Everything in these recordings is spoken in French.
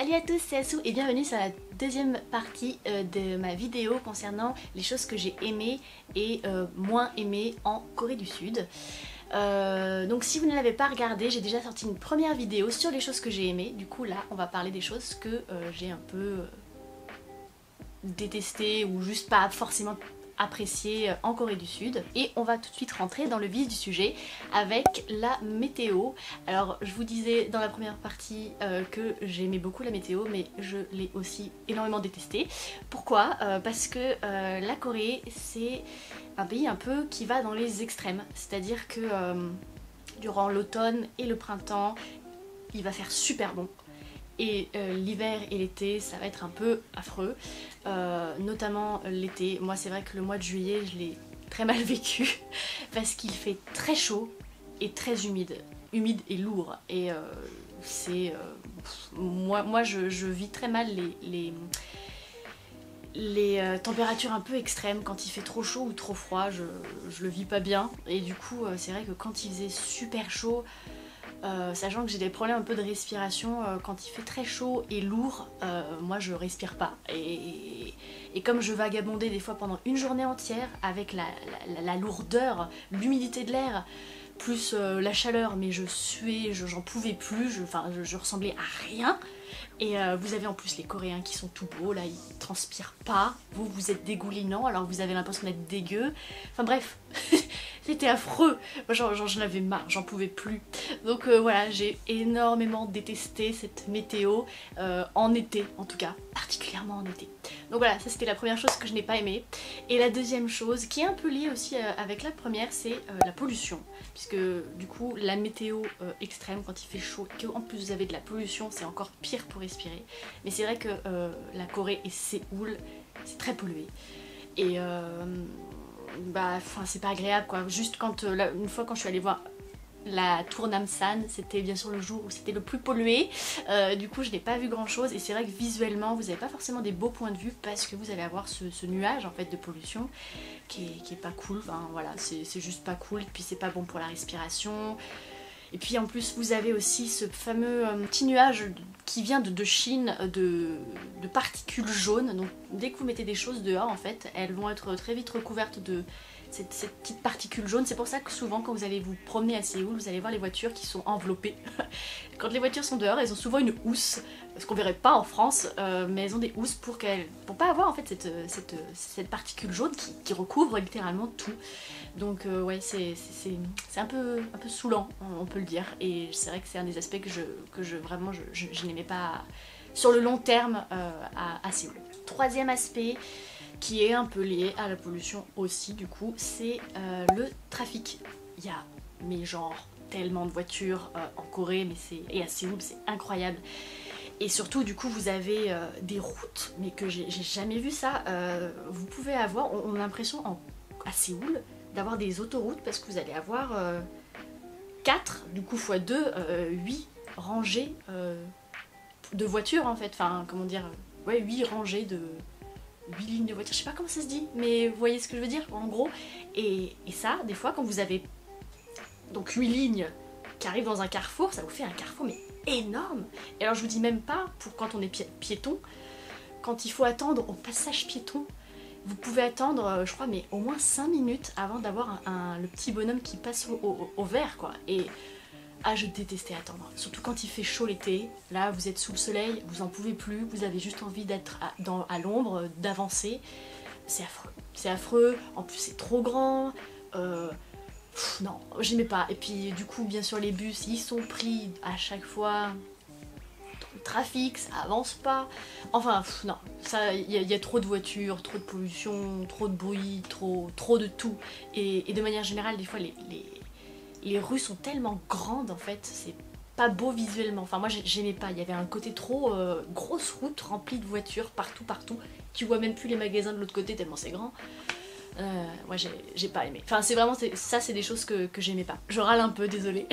Salut à tous, c'est Assou et bienvenue sur la deuxième partie de ma vidéo concernant les choses que j'ai aimées et moins aimées en Corée du Sud. Donc si vous ne l'avez pas regardé, j'ai déjà sorti une première vidéo sur les choses que j'ai aimées. Du coup là, on va parler des choses que j'ai un peu détestées ou juste pas forcément apprécié en Corée du Sud. Et on va tout de suite rentrer dans le vif du sujet avec la météo. Alors je vous disais dans la première partie que j'aimais beaucoup la météo, mais je l'ai aussi énormément détestée. Pourquoi parce que la Corée c'est un pays un peu qui va dans les extrêmes, c'est-à-dire que durant l'automne et le printemps il va faire super bon. Et l'hiver et l'été ça va être un peu affreux, notamment l'été. Moi c'est vrai que le mois de juillet je l'ai très mal vécu parce qu'il fait très chaud et très humide et lourd et c'est... moi je vis très mal les températures un peu extrêmes. Quand il fait trop chaud ou trop froid je le vis pas bien et du coup c'est vrai que quand il faisait super chaud, sachant que j'ai des problèmes un peu de respiration, quand il fait très chaud et lourd, moi je respire pas. Et comme je vagabondais des fois pendant une journée entière avec la lourdeur, l'humidité de l'air, plus la chaleur, mais je suais, j'en pouvais plus, je ressemblais à rien. Et vous avez en plus les Coréens qui sont tout beaux, là ils transpirent pas, vous êtes dégoulinants alors vous avez l'impression d'être dégueu. Enfin bref, c'était affreux, moi j'en avais marre, j'en pouvais plus. Donc voilà, j'ai énormément détesté cette météo, en été en tout cas, particulièrement en été. Donc voilà, ça c'était la première chose que je n'ai pas aimée. Et la deuxième chose, qui est un peu liée aussi avec la première, c'est la pollution. Puisque du coup, la météo extrême, quand il fait chaud, qu'en plus vous avez de la pollution, c'est encore pire pour respirer. Mais c'est vrai que la Corée et Séoul, c'est très pollué. Et c'est pas agréable quoi. Juste quand, une fois quand je suis allée voir la tour Namsan, c'était bien sûr le jour où c'était le plus pollué, du coup je n'ai pas vu grand chose et c'est vrai que visuellement vous n'avez pas forcément des beaux points de vue parce que vous allez avoir ce nuage en fait de pollution qui est pas cool, enfin voilà, c'est juste pas cool, et puis c'est pas bon pour la respiration. Et puis en plus vous avez aussi ce fameux petit nuage qui vient de Chine de particules jaunes, donc dès que vous mettez des choses dehors en fait, elles vont être très vite recouvertes de cette petite particule jaune. C'est pour ça que souvent quand vous allez vous promener à Séoul, vous allez voir les voitures qui sont enveloppées. Quand les voitures sont dehors, elles ont souvent une housse, ce qu'on verrait pas en France, mais elles ont des housses pour pas avoir en fait cette particule jaune qui recouvre littéralement tout. Donc ouais, c'est un peu saoulant, on peut le dire, et c'est vrai que c'est un des aspects que je n'aimais pas sur le long terme à Séoul. Troisième aspect, qui est un peu lié à la pollution aussi du coup, c'est le trafic. Il y a, mais genre, tellement de voitures en Corée et à Séoul, c'est incroyable. Et surtout du coup vous avez des routes, mais que j'ai jamais vu ça. Vous pouvez avoir, on a l'impression à Séoul d'avoir des autoroutes parce que vous allez avoir 4, du coup x 2, 8 rangées de voitures en fait, enfin comment dire, ouais 8 rangées de 8 lignes de voitures, je sais pas comment ça se dit, mais vous voyez ce que je veux dire en gros. Et ça, des fois quand vous avez donc 8 lignes qui arrivent dans un carrefour, ça vous fait un carrefour mais énorme. Et alors je vous dis même pas pour quand on est piéton, quand il faut attendre au passage piéton, vous pouvez attendre je crois mais au moins 5 minutes avant d'avoir le petit bonhomme qui passe au vert quoi. Et je détestais attendre, surtout quand il fait chaud l'été, là vous êtes sous le soleil, vous en pouvez plus, vous avez juste envie d'être à l'ombre, d'avancer, c'est affreux. C'est affreux, en plus c'est trop grand, non, j'aimais pas. Et puis du coup bien sûr les bus, ils sont pris à chaque fois dans le trafic, ça avance pas, enfin non, il y a trop de voitures, trop de pollution, trop de bruit, trop de tout, et de manière générale des fois les rues sont tellement grandes en fait, c'est pas beau visuellement. Enfin moi j'aimais pas, il y avait un côté trop grosse route remplie de voitures partout, tu vois même plus les magasins de l'autre côté tellement c'est grand. Moi j'ai pas aimé. Enfin c'est vraiment, ça c'est des choses que j'aimais pas. Je râle un peu, désolée.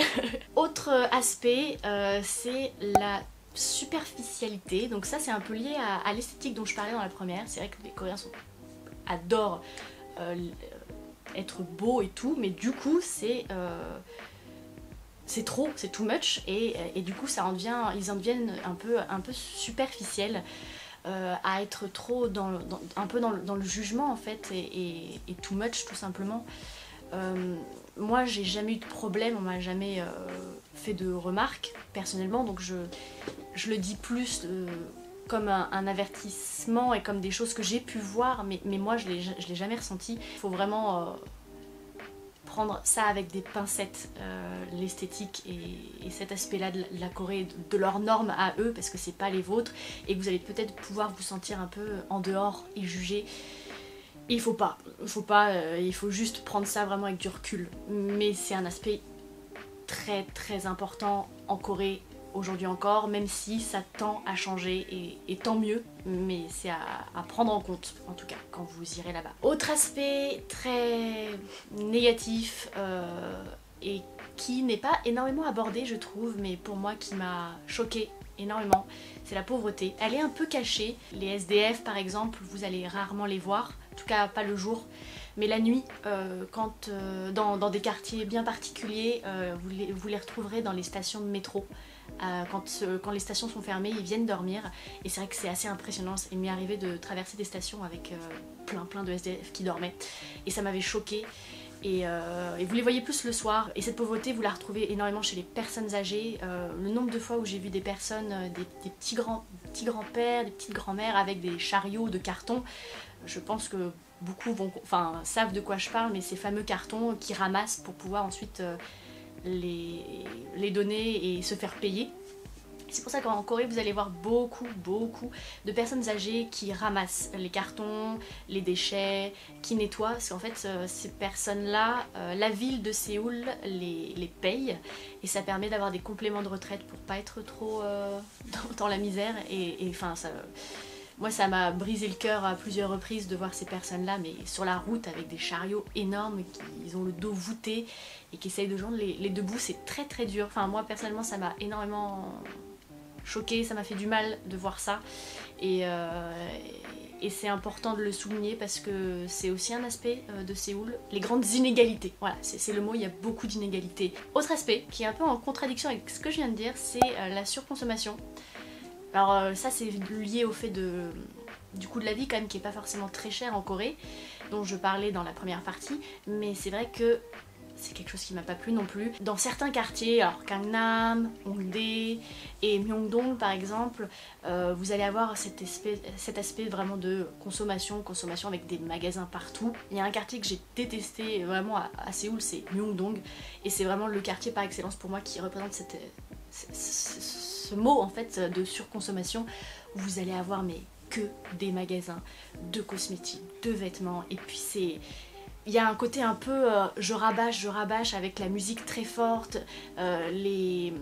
Autre aspect, c'est la superficialité. Donc ça c'est un peu lié à l'esthétique dont je parlais dans la première. C'est vrai que les Coréens adorent être beau et tout, mais du coup c'est c'est trop, c'est too much, et du coup ils en deviennent un peu superficiels, à être trop un peu dans le jugement en fait, et too much tout simplement. Moi j'ai jamais eu de problème, on m'a jamais fait de remarques personnellement, donc je le dis plus comme un avertissement et comme des choses que j'ai pu voir, mais moi je l'ai jamais ressenti. Il faut vraiment prendre ça avec des pincettes, l'esthétique et cet aspect-là de la Corée, de leurs normes à eux, parce que c'est pas les vôtres, et que vous allez peut-être pouvoir vous sentir un peu en dehors et juger. Et il faut pas, il faut juste prendre ça vraiment avec du recul. Mais c'est un aspect très très important en Corée aujourd'hui encore, même si ça tend à changer, et tant mieux, mais c'est à prendre en compte en tout cas quand vous irez là-bas. Autre aspect très négatif, et qui n'est pas énormément abordé je trouve, mais pour moi qui m'a choquée énormément, c'est la pauvreté. Elle est un peu cachée. Les SDF par exemple, vous allez rarement les voir, en tout cas pas le jour, mais la nuit, dans des quartiers bien particuliers, vous les retrouverez dans les stations de métro. Quand les stations sont fermées, ils viennent dormir, et c'est vrai que c'est assez impressionnant. Il m'est arrivé de traverser des stations avec plein de SDF qui dormaient, et ça m'avait choquée. Et vous les voyez plus le soir, et cette pauvreté vous la retrouvez énormément chez les personnes âgées. Le nombre de fois où j'ai vu des personnes, des petits grands-pères, des petites grand-mères avec des chariots de carton, je pense que beaucoup savent de quoi je parle, mais ces fameux cartons qui ramassent pour pouvoir ensuite les donner et se faire payer. C'est pour ça qu'en Corée vous allez voir beaucoup de personnes âgées qui ramassent les cartons, les déchets, qui nettoient, parce qu'en fait ces personnes-là, la ville de Séoul les paye, et ça permet d'avoir des compléments de retraite pour pas être trop dans la misère, et enfin ça... Moi ça m'a brisé le cœur à plusieurs reprises de voir ces personnes-là, mais sur la route avec des chariots énormes, ils ont le dos voûté et qui essayent de joindre les deux bouts. C'est très très dur. Enfin moi personnellement ça m'a énormément choquée, ça m'a fait du mal de voir ça, et c'est important de le souligner parce que c'est aussi un aspect de Séoul, les grandes inégalités. Voilà, c'est le mot, il y a beaucoup d'inégalités. Autre aspect qui est un peu en contradiction avec ce que je viens de dire, c'est la surconsommation. Alors ça c'est lié au fait du coût de la vie quand même, qui est pas forcément très cher en Corée, dont je parlais dans la première partie, mais c'est vrai que c'est quelque chose qui m'a pas plu non plus. Dans certains quartiers, alors Gangnam, Hongdae et Myeongdong par exemple, vous allez avoir cet aspect vraiment de consommation avec des magasins partout. Il y a un quartier que j'ai détesté vraiment à Séoul, c'est Myeongdong, et c'est vraiment le quartier par excellence pour moi qui représente ce mot en fait de surconsommation, où vous allez avoir mais que des magasins de cosmétiques, de vêtements, et puis il y a un côté un peu je rabâche avec la musique très forte, les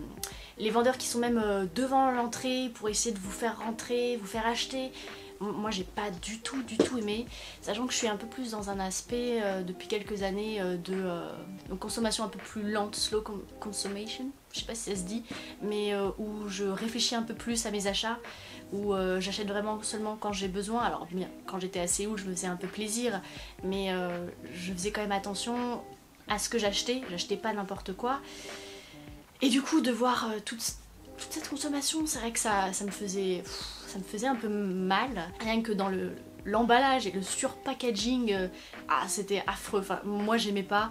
vendeurs qui sont même devant l'entrée pour essayer de vous faire rentrer, vous faire acheter. Moi j'ai pas du tout aimé, sachant que je suis un peu plus dans un aspect depuis quelques années de consommation un peu plus lente, slow consumption, je sais pas si ça se dit, mais où je réfléchis un peu plus à mes achats, où j'achète vraiment seulement quand j'ai besoin. Alors bien, quand j'étais à Séoul je me faisais un peu plaisir, mais je faisais quand même attention à ce que j'achetais pas n'importe quoi, et du coup de voir toute cette consommation, c'est vrai que ça me faisait un peu mal, rien que dans l'emballage et le surpackaging, c'était affreux, enfin moi j'aimais pas,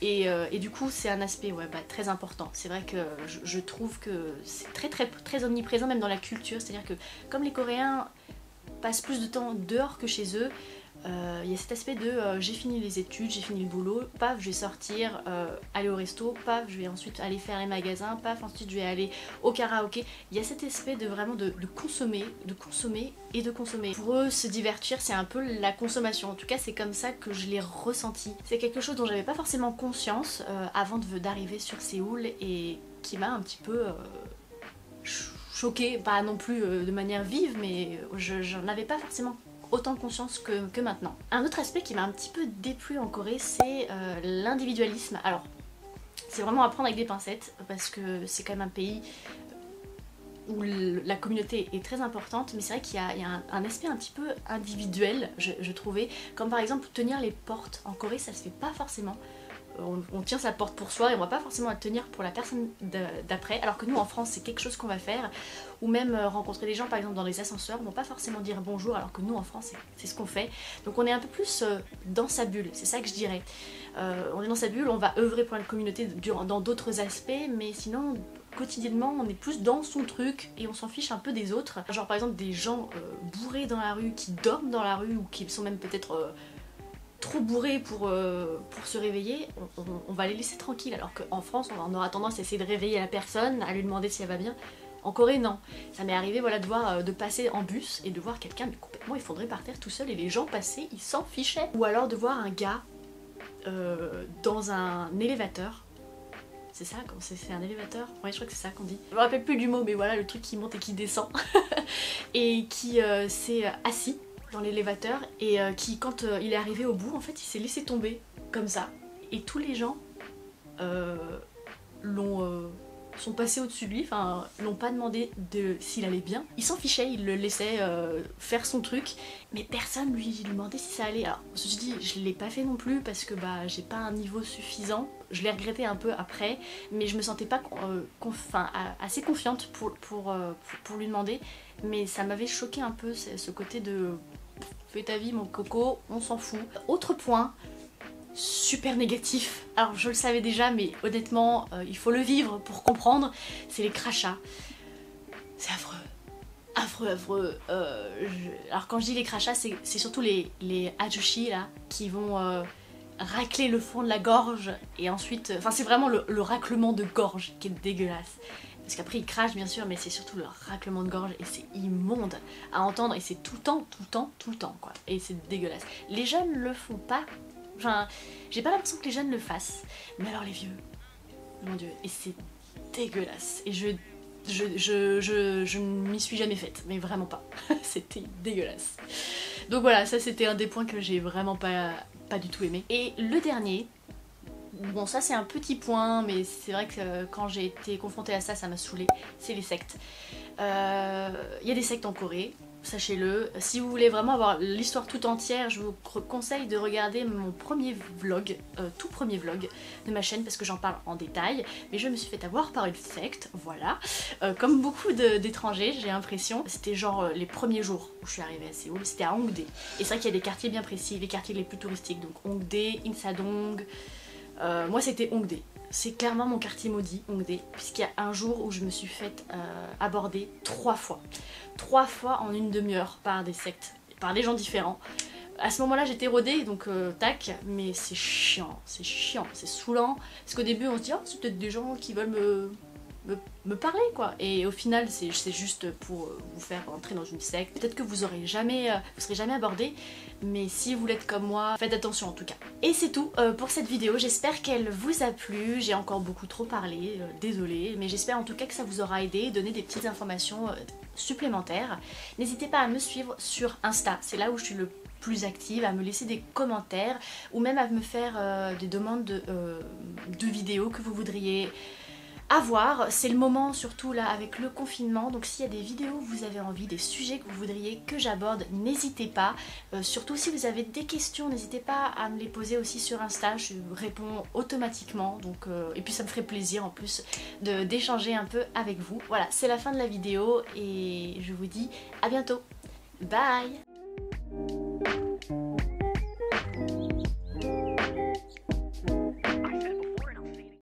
et du coup c'est un aspect très important. C'est vrai que je trouve que c'est très omniprésent même dans la culture, c'est-à-dire que comme les Coréens passent plus de temps dehors que chez eux, il y a cet aspect de j'ai fini les études, j'ai fini le boulot, paf je vais sortir, aller au resto, paf je vais ensuite aller faire les magasins, paf ensuite je vais aller au karaoké. Il y a cet aspect de vraiment de consommer, de consommer. Pour eux se divertir c'est un peu la consommation, en tout cas c'est comme ça que je l'ai ressenti. C'est quelque chose dont j'avais pas forcément conscience avant d'arriver sur Séoul, et qui m'a un petit peu choquée, pas non plus de manière vive, mais j'en avais pas forcément autant conscience que maintenant. Un autre aspect qui m'a un petit peu déplu en Corée, c'est l'individualisme. Alors, c'est vraiment à prendre avec des pincettes, parce que c'est quand même un pays où la communauté est très importante, mais c'est vrai qu'il y a un aspect un petit peu individuel, je trouvais, comme par exemple tenir les portes. En Corée, ça se fait pas forcément. on tient sa porte pour soi et on va pas forcément la tenir pour la personne d'après, alors que nous en France c'est quelque chose qu'on va faire, ou même rencontrer des gens par exemple dans les ascenseurs, on va pas forcément dire bonjour, alors que nous en France c'est ce qu'on fait. Donc on est un peu plus dans sa bulle, c'est ça que je dirais. On est dans sa bulle, on va œuvrer pour la communauté dans d'autres aspects, mais sinon quotidiennement on est plus dans son truc et on s'en fiche un peu des autres. Genre par exemple des gens bourrés dans la rue, qui dorment dans la rue ou qui sont même peut-être trop bourrés pour se réveiller, on va les laisser tranquilles, alors qu'en France on aura tendance à essayer de réveiller la personne, à lui demander si elle va bien. En Corée non, ça m'est arrivé voilà, de passer en bus et de voir quelqu'un mais complètement effondré par terre tout seul et les gens passaient, ils s'en fichaient. Ou alors de voir un gars dans un élévateur. C'est ça, c'est un élévateur? Ouais, je crois que c'est ça qu'on dit. Je me rappelle plus du mot, mais voilà, le truc qui monte et qui descend. Et qui s'est assis dans l'élévateur et qui, quand il est arrivé au bout, en fait, il s'est laissé tomber, comme ça. Et tous les gens sont passés au-dessus de lui, enfin, l'ont pas demandé s'il allait bien. Il s'en fichait, il le laissait faire son truc, mais personne lui demandait si ça allait. Alors, je me suis dit, je l'ai pas fait non plus parce que bah j'ai pas un niveau suffisant. Je l'ai regretté un peu après, mais je me sentais pas assez confiante pour lui demander. Mais ça m'avait choqué un peu ce côté de fais ta vie mon coco, on s'en fout. Autre point super négatif, alors je le savais déjà mais honnêtement il faut le vivre pour comprendre, c'est les crachats. C'est affreux, affreux, affreux. Alors quand je dis les crachats, c'est surtout les ajushi là qui vont racler le fond de la gorge et ensuite, enfin c'est vraiment le raclement de gorge qui est dégueulasse. Parce qu'après ils crachent bien sûr, mais c'est surtout le raclement de gorge et c'est immonde à entendre et c'est tout le temps, tout le temps, tout le temps quoi. Et c'est dégueulasse. Les jeunes le font pas. Enfin, j'ai pas l'impression que les jeunes le fassent, mais alors les vieux, mon dieu, et c'est dégueulasse. Et je ne m'y suis jamais faite, mais vraiment pas. C'était dégueulasse. Donc voilà, ça c'était un des points que j'ai vraiment pas du tout aimé. Et le dernier, bon ça c'est un petit point, mais c'est vrai que quand j'ai été confrontée à ça, ça m'a saoulée, c'est les sectes. Il y a des sectes en Corée. Sachez-le, si vous voulez vraiment avoir l'histoire tout entière, je vous conseille de regarder mon premier vlog, tout premier vlog de ma chaîne parce que j'en parle en détail, mais je me suis fait avoir par une secte, voilà, comme beaucoup d'étrangers j'ai l'impression. C'était genre les premiers jours où je suis arrivée à Séoul, c'était à Hongdae, et c'est vrai qu'il y a des quartiers bien précis, les quartiers les plus touristiques, donc Hongdae, Insadong, moi c'était Hongdae. C'est clairement mon quartier maudit, Hongdae, puisqu'il y a un jour où je me suis faite aborder 3 fois. 3 fois en une demi-heure par des sectes, par des gens différents. À ce moment-là j'étais rodée, donc tac, mais c'est chiant, c'est saoulant. Parce qu'au début on se dit, oh c'est peut-être des gens qui veulent me parler quoi. Et au final c'est juste pour vous faire entrer dans une secte. Peut-être que vous serez jamais abordé, mais si vous voulez être comme moi, faites attention en tout cas. Et c'est tout pour cette vidéo, j'espère qu'elle vous a plu. J'ai encore beaucoup trop parlé, désolée, mais j'espère en tout cas que ça vous aura aidé, donné des petites informations supplémentaires. N'hésitez pas à me suivre sur Insta, c'est là où je suis le plus active, à me laisser des commentaires ou même à me faire des demandes de vidéos que vous voudriez avoir. C'est le moment surtout là avec le confinement, donc s'il y a des vidéos que vous avez envie, des sujets que vous voudriez que j'aborde, n'hésitez pas. Surtout si vous avez des questions, n'hésitez pas à me les poser aussi sur Insta, je réponds automatiquement, donc et puis ça me ferait plaisir en plus d'échanger un peu avec vous. Voilà, c'est la fin de la vidéo et je vous dis à bientôt. Bye.